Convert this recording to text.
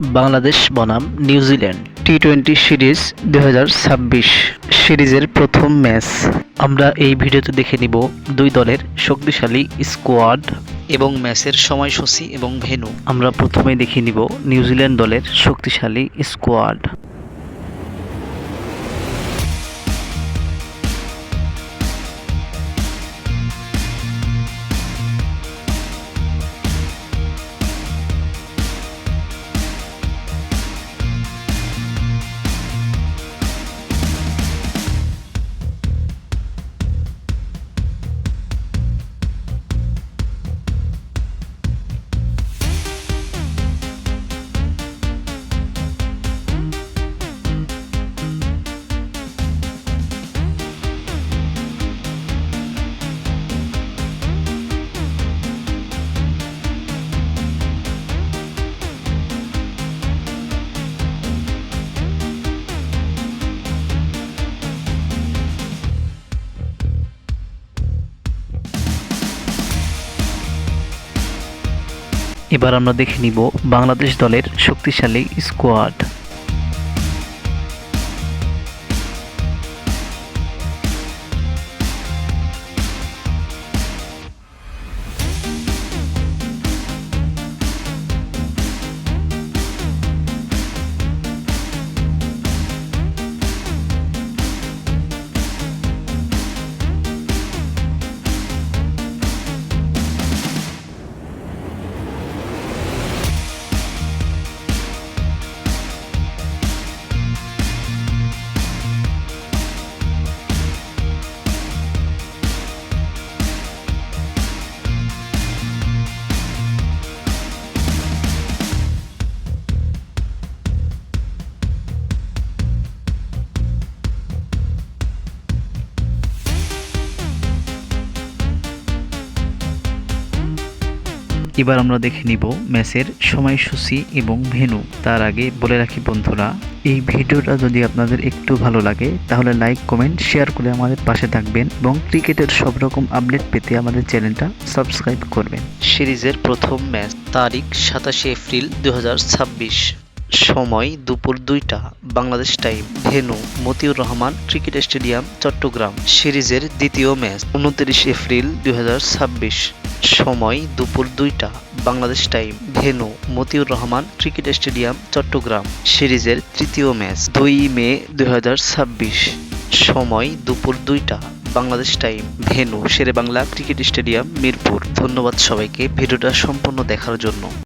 বাংলাদেশ বনাম New Zealand টি-20 series 2026 সিরিজের প্রথম ম্যাচ। আমরা এই ভিডিওতে দেখে নিব দুই দলের শক্তিশালী স্কোয়াড এবং ম্যাচের সময়সূচি এবং ভেন্যু। আমরা প্রথমে দেখে নিব নিউজিল্যান্ড দলের শক্তিশালী স্কোয়াড। এবার আমরা দেখে নিব বাংলাদেশ দলের শক্তিশালী স্কোয়াড। এবার আমরা দেখে নিব ম্যাচের সময়সূচি এবং ভেন্যু। তার আগে বলে রাখি বন্ধুরা, এই ভিডিওটা যদি আপনাদের একটু ভালো লাগে তাহলে লাইক, কমেন্ট, শেয়ার করে আমাদের পাশে থাকবেন এবং ক্রিকেটের সব রকম আপডেট পেতে আমাদের চ্যানেলটা সাবস্ক্রাইব করবেন। সিরিজের প্রথম ম্যাচ, তারিখ 27 এপ্রিল 2026, সময় দুপুর 2টা Bangladesh time, venue Motiur Rahman cricket stadium, Chattogram. সিরিজের দ্বিতীয় ম্যাচ, 29 এপ্রিল 2026, সময় দুপুর 2টা Bangladesh time, venue Motiur Rahman cricket stadium, Chattogram. সিরিজের তৃতীয় ম্যাচ, 2 মে 2026, সময় দুপুর 2টা Bangladesh time, venue Sher-e-Bangla cricket stadium, Mirpur. ধন্যবাদ সবাইকে ভিডিওটা সম্পূর্ণ দেখার জন্য।